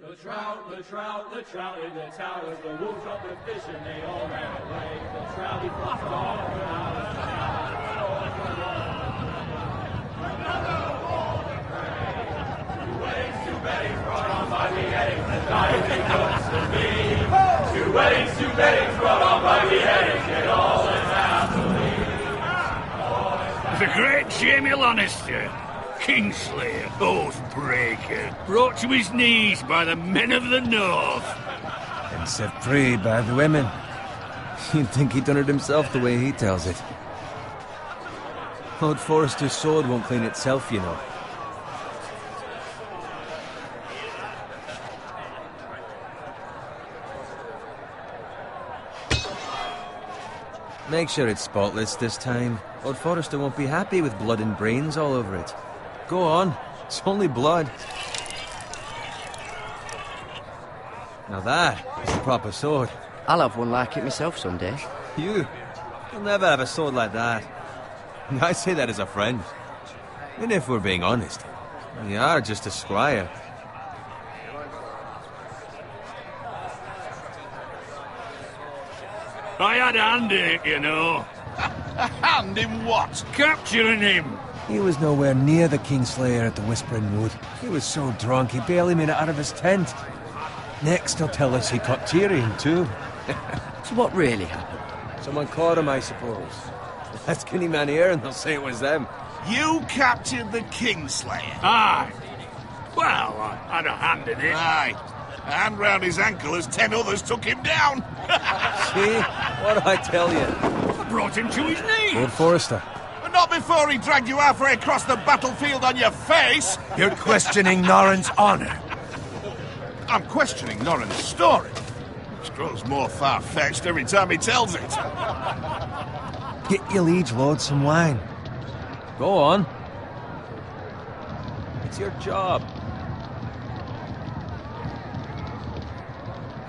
The trout in the towers, the wolves dropped the fish and they all ran away. The trout, he flopped all around. Two weddings, two beddings brought on by beheadings, and diving cooks to me. Two weddings, two beddings brought on by beheadings, and all is happily. The great Jamie Lannister, Kingslayer, Oathbreaker, brought to his knees by the men of the North. And set free by the women. You'd think he'd done it himself the way he tells it. Lord Forrester's sword won't clean itself, you know. Make sure it's spotless this time. Lord Forrester won't be happy with blood and brains all over it. Go on. It's only blood. Now that is a proper sword. I'll have one like it myself someday. You'll never have a sword like that. I say that as a friend. And if we're being honest, you are just a squire. I had a hand in it, you know. A hand in what? Capturing him. He was nowhere near the Kingslayer at the Whispering Wood. He was so drunk he barely made it out of his tent. Next he'll tell us he caught Tyrion too. So what really happened? Someone caught him, I suppose. Ask any man here and they'll say it was them. You captured the Kingslayer? Aye. Well, I had a hand in it. Aye. A hand round his ankle as 10 others took him down. See? What'd I tell you? I brought him to his knees. Lord Forrester. But not before he dragged you halfway across the battlefield on your face. You're questioning Norrin's honor. I'm questioning Norrin's story. It grows more far-fetched every time he tells it. Get your liege lord some wine. Go on. It's your job.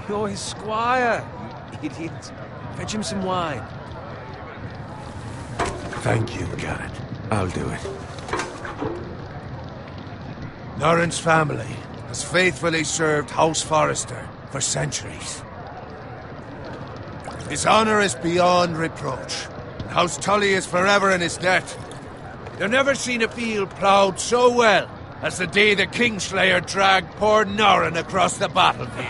You're his squire, you idiot. Fetch him some wine. Thank you, Garrett. I'll do it. Norrin's family has faithfully served House Forrester for centuries. His honor is beyond reproach. House Tully is forever in his debt. They've never seen a field ploughed so well as the day the Kingslayer dragged poor Norrin across the battlefield.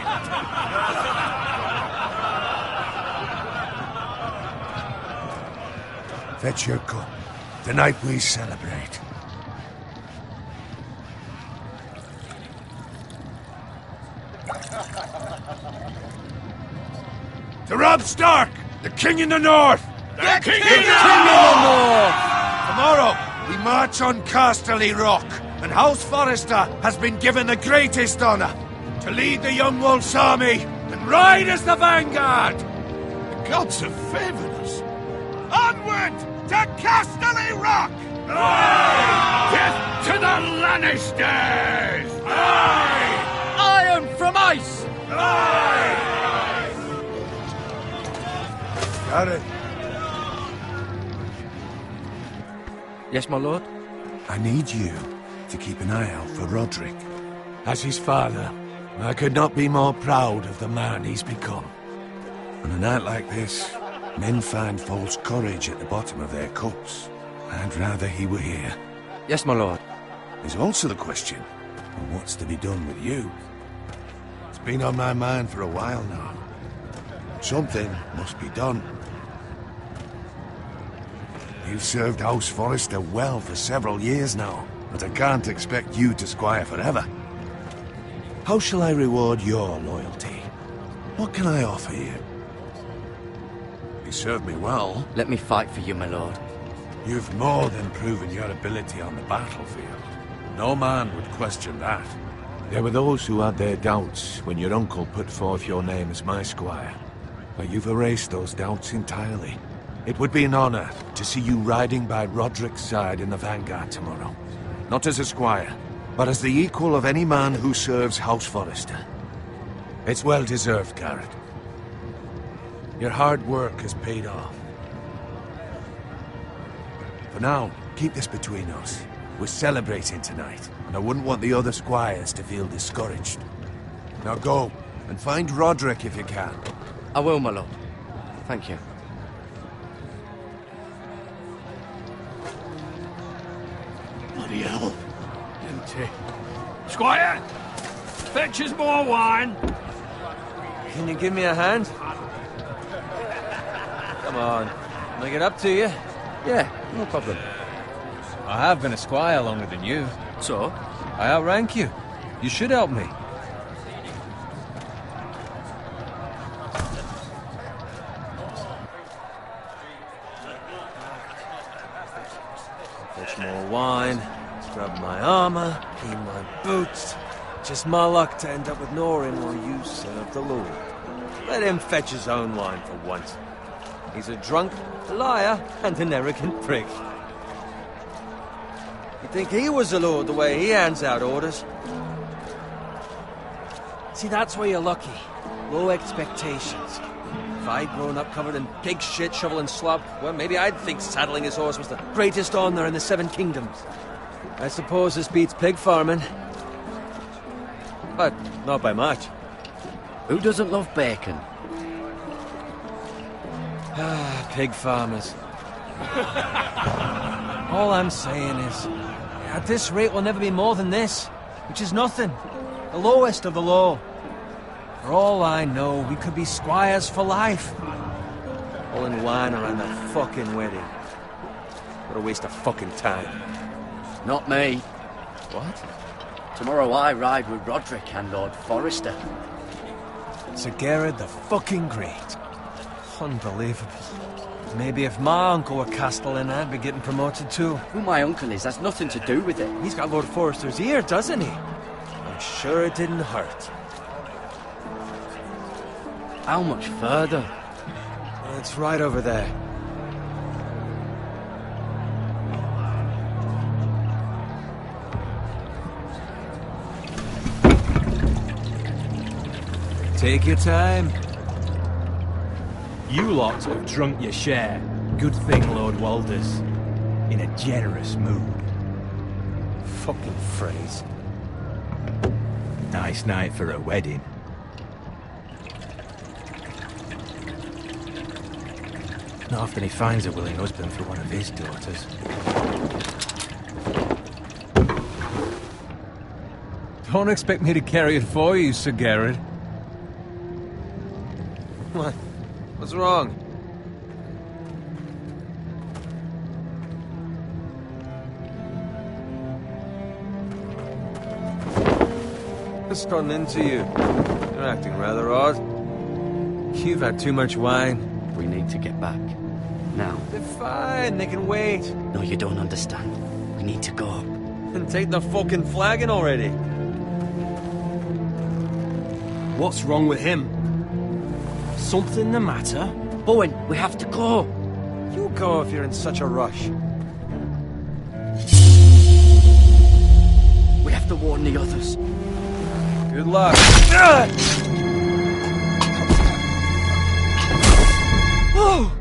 Fetch your cup. Tonight we celebrate. To Robb Stark, the King in the North! The King in the North! Tomorrow, we march on Casterly Rock, and House Forrester has been given the greatest honor to lead the Young Wolf's army and ride as the vanguard! The gods have favored us. Onward to Casterly Rock! Aye! Death to the Lannisters! Aye! Iron from ice! Aye! Garrett, Yes, my lord? I need you to keep an eye out for Roderick. As his father, I could not be more proud of the man he's become. On a night like this, men find false courage at the bottom of their cups. I'd rather he were here. Yes, my lord. There's also the question of what's to be done with you. It's been on my mind for a while now. Something must be done. You've served House Forrester well for several years now, but I can't expect you to squire forever. How shall I reward your loyalty? What can I offer you? You served me well. Let me fight for you, my lord. You've more than proven your ability on the battlefield. No man would question that. There were those who had their doubts when your uncle put forth your name as my squire. But you've erased those doubts entirely. It would be an honor to see you riding by Roderick's side in the vanguard tomorrow. Not as a squire, but as the equal of any man who serves House Forrester. It's well deserved, Garrett. Your hard work has paid off. For now, keep this between us. We're celebrating tonight, and I wouldn't want the other squires to feel discouraged. Now go, and find Roderick if you can. I will, my lord. Thank you. Bloody hell. Empty. Squire! Fetch us more wine! Can you give me a hand? Come on. Make it up to you. Yeah, no problem. I have been a squire longer than you. So? I outrank you. You should help me. Fetch more wine, scrub my armor, clean my boots. Just my luck to end up with Norin while you serve the Lord. Let him fetch his own wine for once. He's a drunk, a liar, and an arrogant prick. You'd think he was a lord the way he hands out orders. See, that's where you're lucky. Low expectations. If I'd grown up covered in pig shit, shoveling slop, well, maybe I'd think saddling his horse was the greatest honor in the Seven Kingdoms. I suppose this beats pig farming. But not by much. Who doesn't love bacon? Ah, pig farmers. All I'm saying is, at this rate we'll never be more than this, which is nothing. The lowest of the low. For all I know, we could be squires for life. Pulling wine around the fucking wedding. What a waste of fucking time. Not me. What? Tomorrow I ride with Roderick and Lord Forrester. Sir Gerard the fucking Great. Unbelievable. Maybe if my uncle were Castellan, I'd be getting promoted too. Who my uncle is has nothing to do with it. He's got Lord Forrester's ear, doesn't he? I'm sure it didn't hurt. How much further? It's right over there. Take your time. You lot have drunk your share. Good thing Lord Walder's in a generous mood. Fucking phrase. Nice night for a wedding. Not often he finds a willing husband for one of his daughters. Don't expect me to carry it for you, Sir Gerard. What? What's wrong? What's gotten into you? You're acting rather odd. You've had too much wine. We need to get back. Now. They're fine, they can wait. No, you don't understand. We need to go. And take the fucking flagon already. What's wrong with him? Something the matter? Bowen, we have to go. You go if you're in such a rush. We have to warn the others. Good luck. Oh!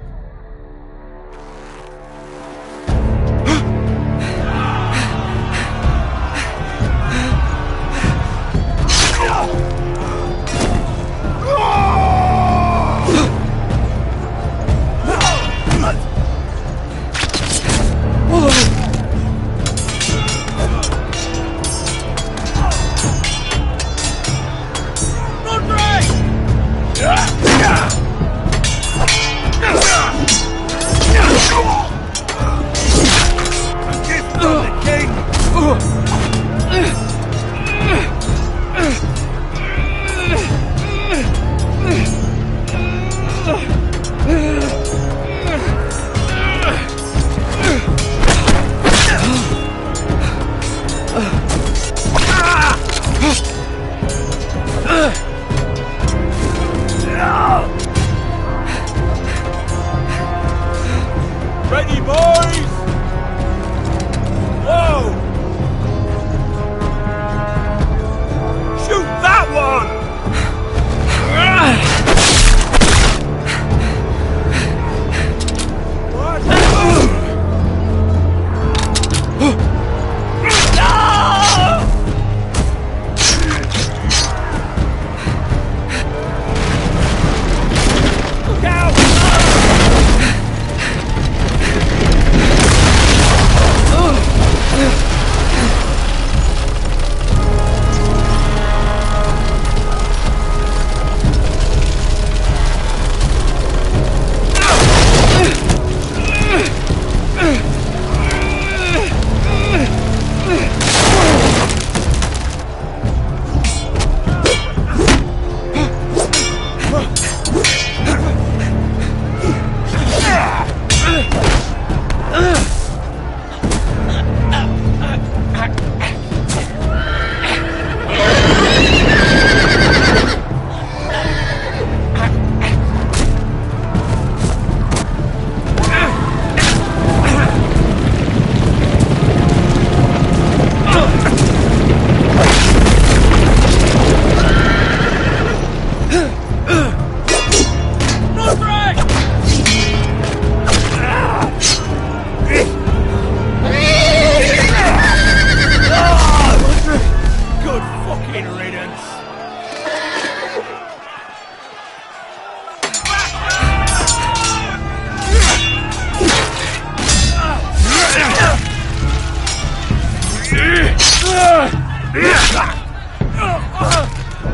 Good fucking riddance.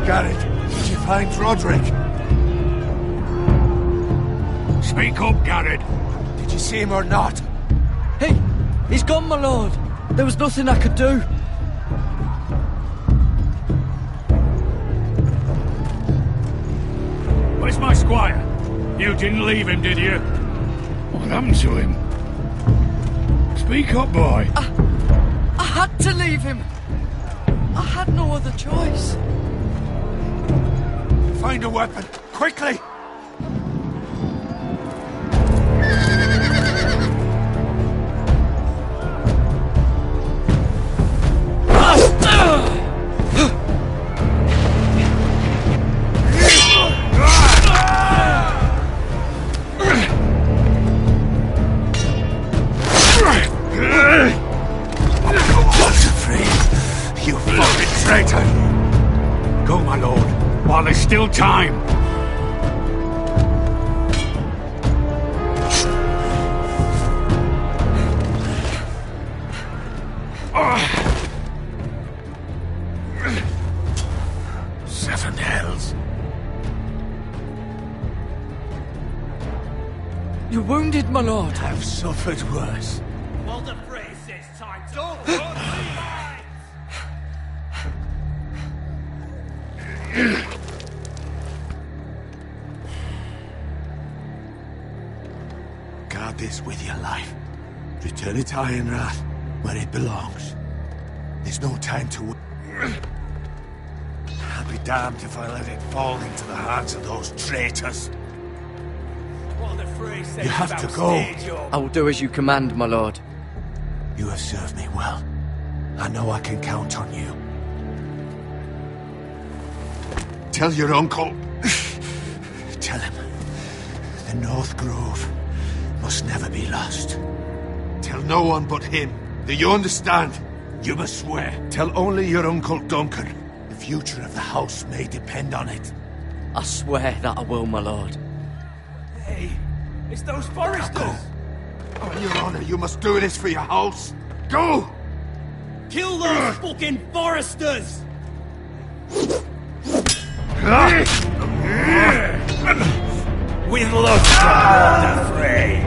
Garrett, did you find Roderick? Speak up, Garrett. Did you see him or not? Hey, he's gone, my lord. There was nothing I could do. Where's my squire? You didn't leave him, did you? What happened to him? Speak up, boy. I had to leave him. I had no other choice. Find a weapon, quickly! You fucking traitor! Go, my lord, while there's still time. Seven hells. You're wounded, my lord. I've suffered worse. Well, the phrase says time to... Don't Guard this with your life. Return it to Ironrath, where it belongs. There's no time to wait. I'll be damned if I let it fall into the hands of those traitors. Well, the phrase says You have to go. I will do as you command, my lord. You have served me well. I know I can count on you. Tell your uncle. Tell him. The North Grove must never be lost. Tell no one but him. Do you understand? You must swear. Tell only your Uncle Duncan. The future of the house may depend on it. I swear that I will, my lord. Hey, it's those foresters! Go. On your honor, you must do this for your house. Go! Kill those fucking foresters! With lust on the fray.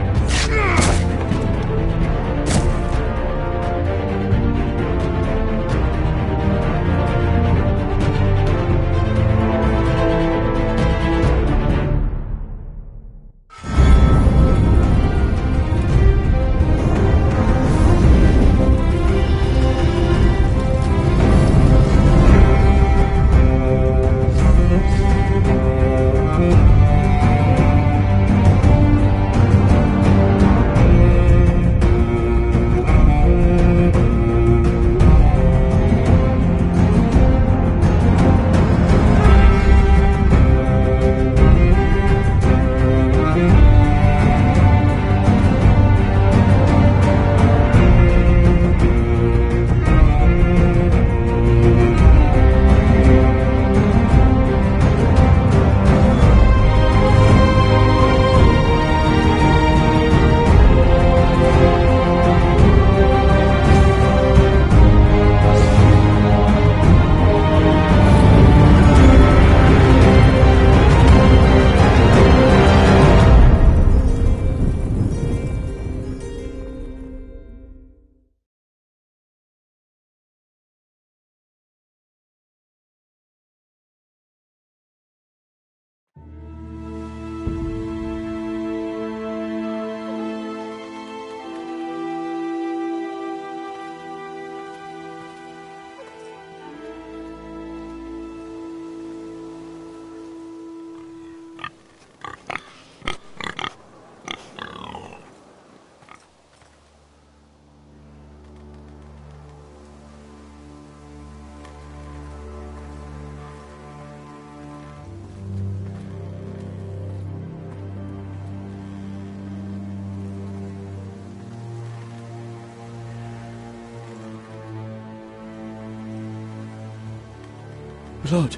Blood.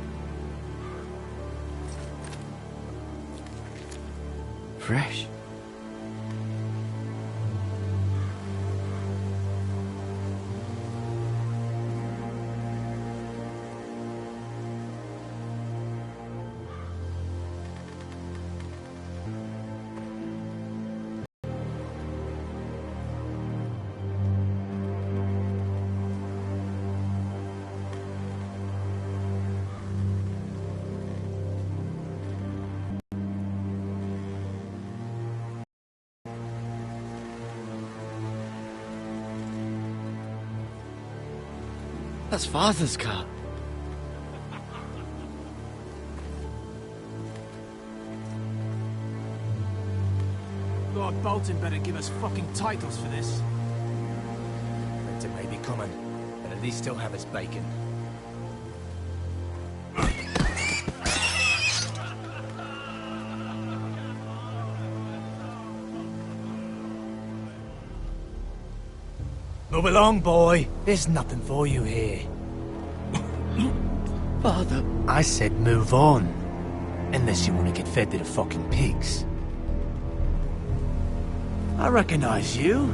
Fresh. That's Father's car. Lord Bolton better give us fucking titles for this. Winter may be coming, but at least he'll have his bacon. Move along, boy. There's nothing for you here. Father. I said move on. Unless you want to get fed to the fucking pigs. I recognize you.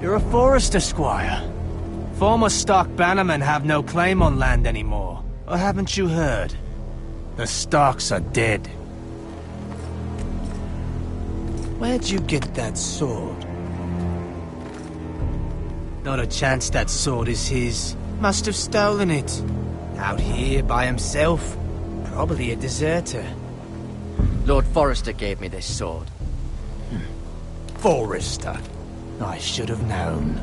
You're a Forrester squire. Former Stark bannermen have no claim on land anymore. Or haven't you heard? The Starks are dead. Where'd you get that sword? Not a chance that sword is his. Must have stolen it. Out here by himself. Probably a deserter. Lord Forrester gave me this sword. Forrester. I should have known.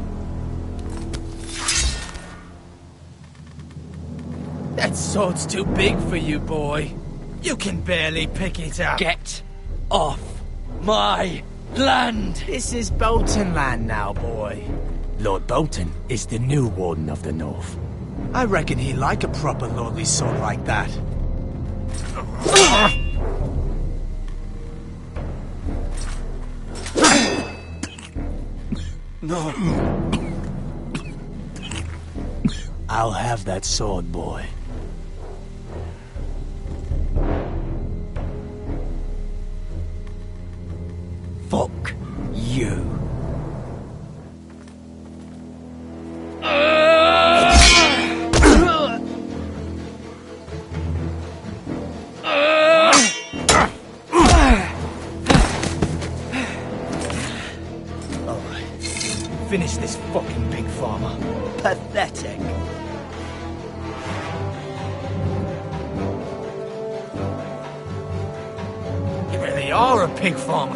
That sword's too big for you, boy. You can barely pick it up. Get off my land! This is Bolton land now, boy. Lord Bolton is the new Warden of the North. I reckon he'd like a proper lordly sword like that. No. I'll have that sword, boy. Fuck you. Finish this fucking pig farmer. Pathetic. You really are a pig farmer.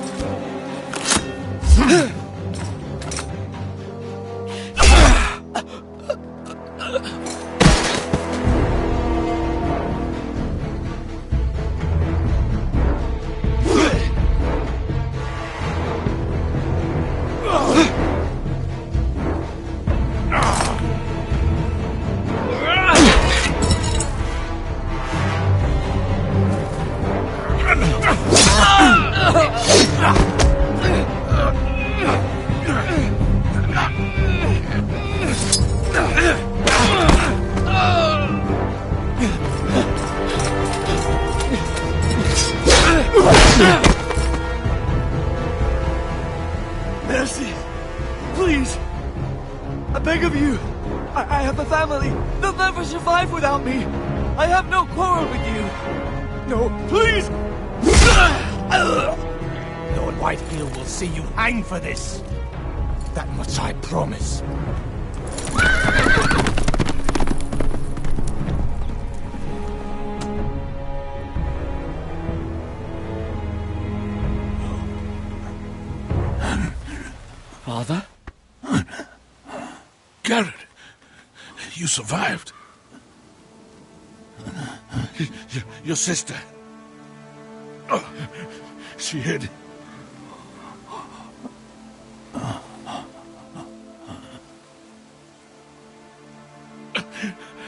Mercy! Please! I beg of you! I have a family! They'll never survive without me! I have no quarrel with you! No, please! Lord Whitefield will see you hang for this. That much I promise. Father? Garrett, you survived. Your sister. Oh, she hid.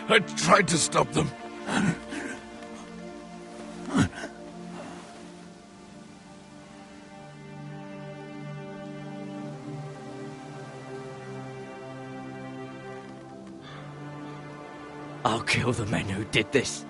I tried to stop them. I'll kill the men who did this.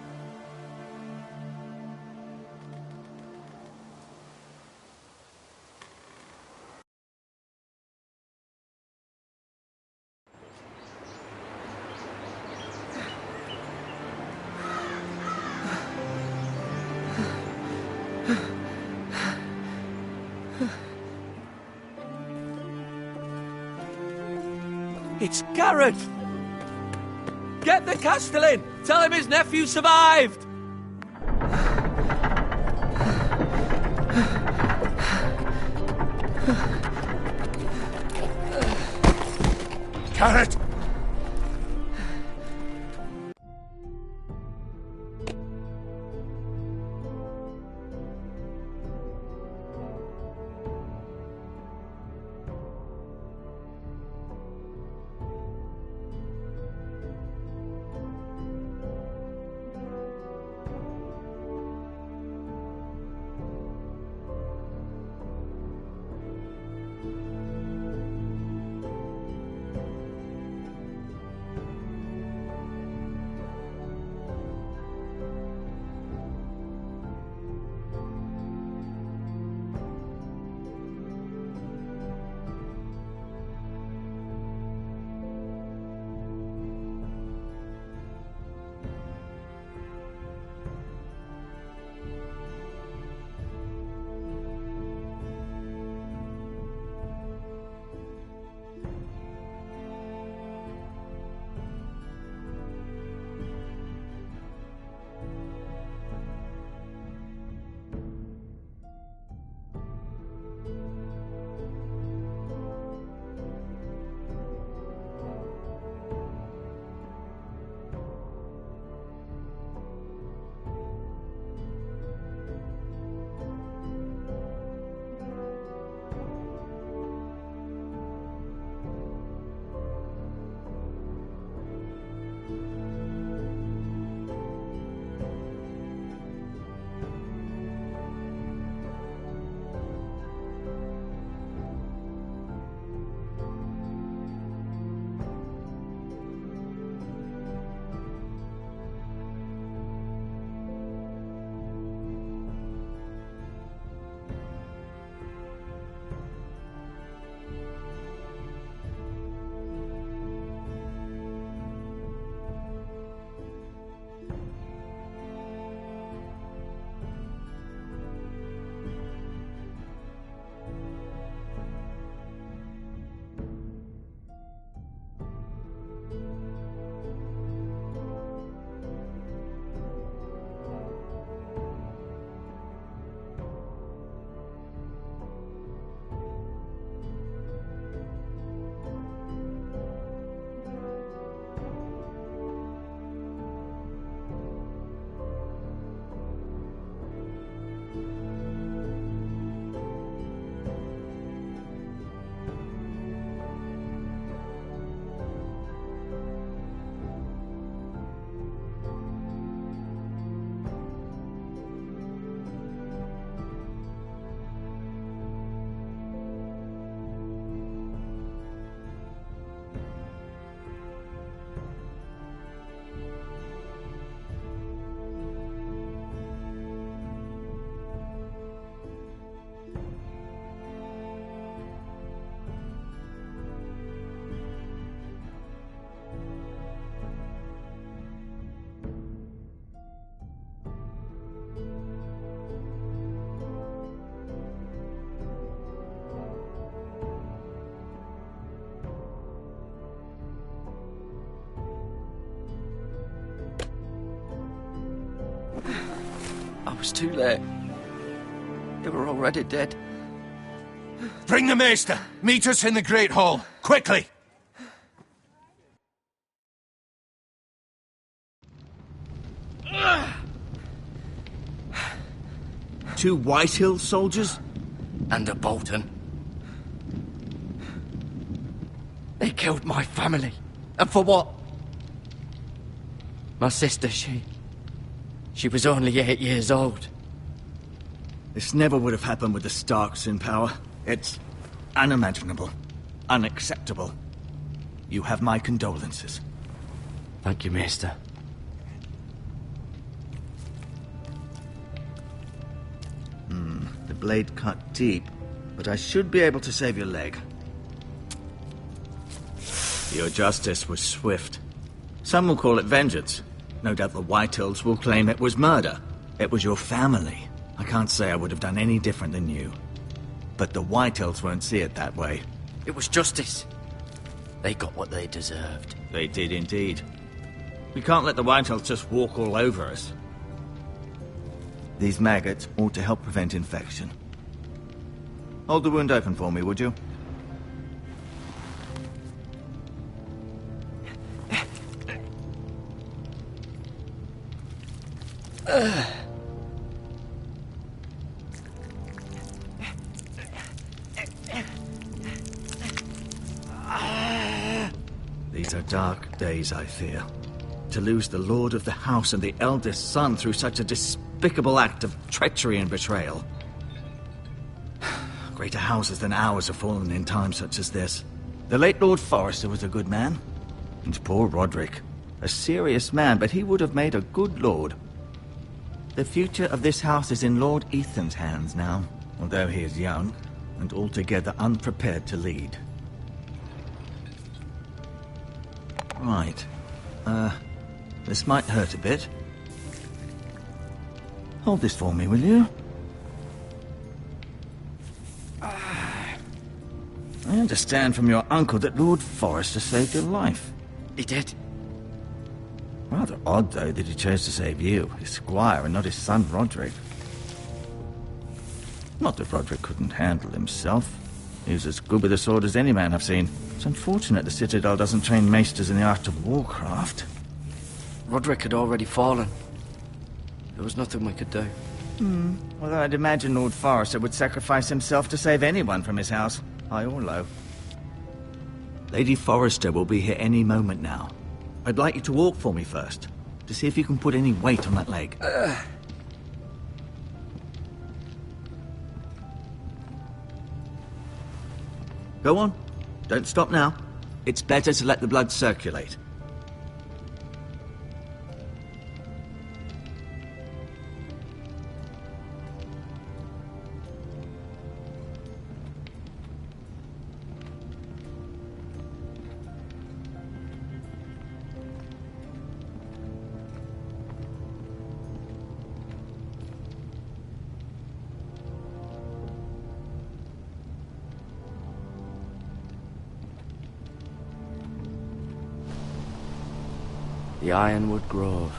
It's Garrett! Get the Castellan! Tell him his nephew survived! Garrett! I was too late. They were already dead. Bring the Maester! Meet us in the Great Hall! Quickly! Two Whitehill soldiers? And a Bolton. They killed my family. And for what? My sister, she was only 8 years old. This never would have happened with the Starks in power. It's unimaginable. Unacceptable. You have my condolences. Thank you, Maester. The blade cut deep, but I should be able to save your leg. Your justice was swift. Some will call it vengeance. No doubt the Whitehills will claim it was murder. It was your family. I can't say I would have done any different than you. But the Whitehills won't see it that way. It was justice. They got what they deserved. They did indeed. We can't let the Whitehills just walk all over us. These maggots ought to help prevent infection. Hold the wound open for me, would you? These are dark days, I fear. To lose the lord of the house and the eldest son through such a despicable act of treachery and betrayal. Greater houses than ours have fallen in times such as this. The late Lord Forrester was a good man. And poor Roderick. A serious man, but he would have made a good lord. The future of this house is in Lord Ethan's hands now, although he is young and altogether unprepared to lead. Right. This might hurt a bit. Hold this for me, will you? I understand from your uncle that Lord Forrester saved your life. He did. Rather odd, though, that he chose to save you, his squire, and not his son Roderick. Not that Roderick couldn't handle himself. He was as good with a sword as any man I've seen. It's unfortunate the Citadel doesn't train maesters in the art of warcraft. Roderick had already fallen. There was nothing we could do. Although I'd imagine Lord Forrester would sacrifice himself to save anyone from his house, high or low. Lady Forrester will be here any moment now. I'd like you to walk for me first, to see if you can put any weight on that leg. Go on. Don't stop now. It's better to let the blood circulate. The Ironwood Grove.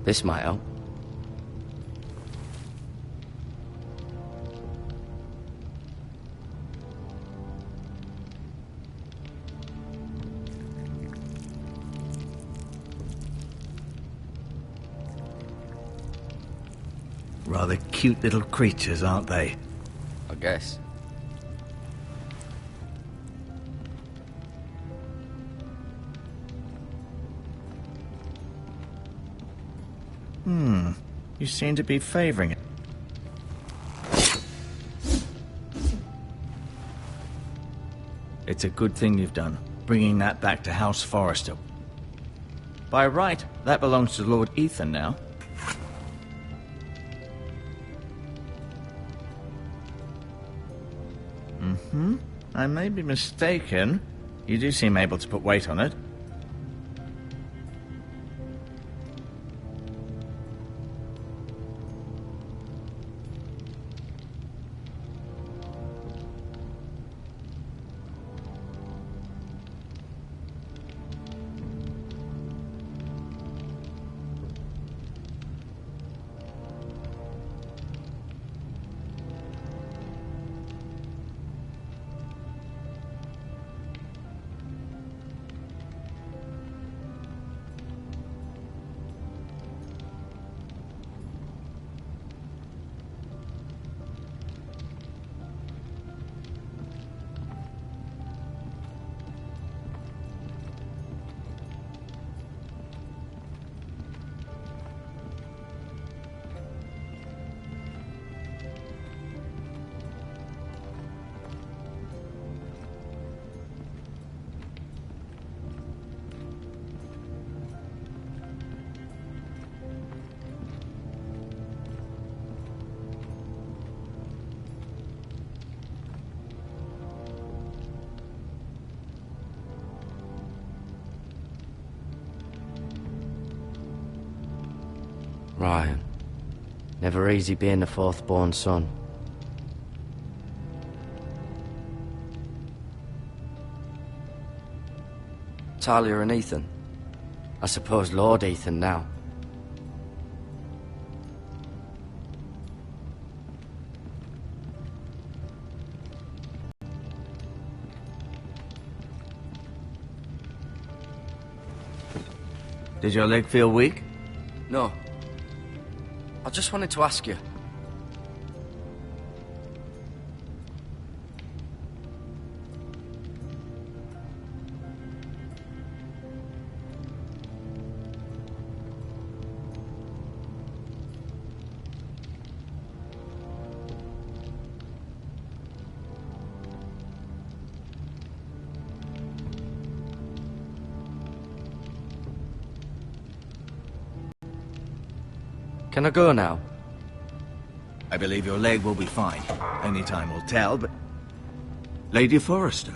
This might help. Rather cute little creatures, aren't they? I guess. You seem to be favoring it. It's a good thing you've done, bringing that back to House Forrester. By right, that belongs to Lord Ethan now. I may be mistaken. You do seem able to put weight on it. Ryan. Never easy being the fourth-born son. Talia and Ethan. I suppose Lord Ethan now. Did your leg feel weak? No. I just wanted to ask you. Can I go now? I believe your leg will be fine. Only time will tell, but... Lady Forrester.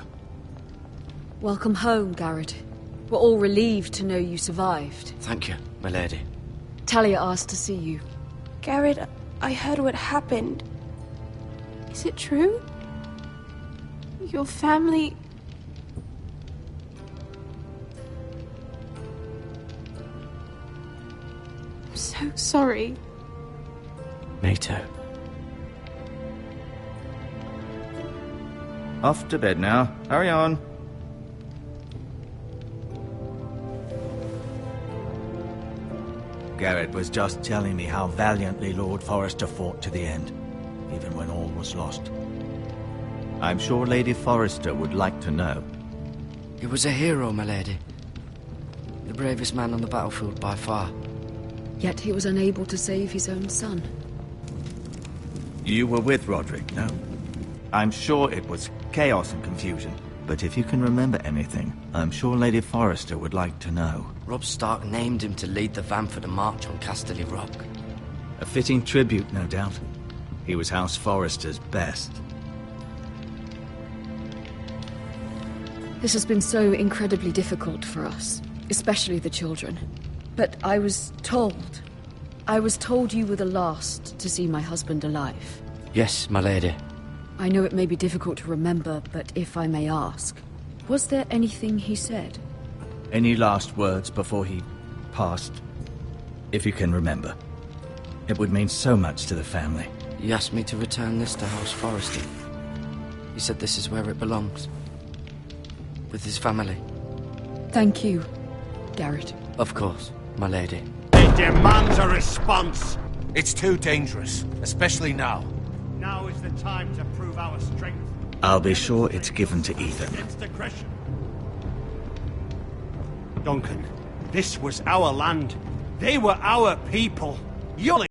Welcome home, Garrett. We're all relieved to know you survived. Thank you, my lady. Talia asked to see you. Garrett, I heard what happened. Is it true? Your family... I'm so sorry. Me too. Off to bed now. Hurry on. Garrett was just telling me how valiantly Lord Forrester fought to the end, even when all was lost. I'm sure Lady Forrester would like to know. He was a hero, my lady. The bravest man on the battlefield by far. Yet he was unable to save his own son. You were with Rodrik, no? I'm sure it was chaos and confusion. But if you can remember anything, I'm sure Lady Forrester would like to know. Robb Stark named him to lead the van for the march on Casterly Rock. A fitting tribute, no doubt. He was House Forrester's best. This has been so incredibly difficult for us, especially the children. But I was told you were the last to see my husband alive. Yes, my lady. I know it may be difficult to remember, but if I may ask, was there anything he said? Any last words before he passed? If you can remember. It would mean so much to the family. He asked me to return this to House Forrester. He said this is where it belongs. With his family. Thank you, Garrett. Of course, my lady. It demands a response. It's too dangerous, especially now. Now is the time to prove our strength. I'll be sure it's given to Ethan. Against aggression. Duncan, this was our land. They were our people. You're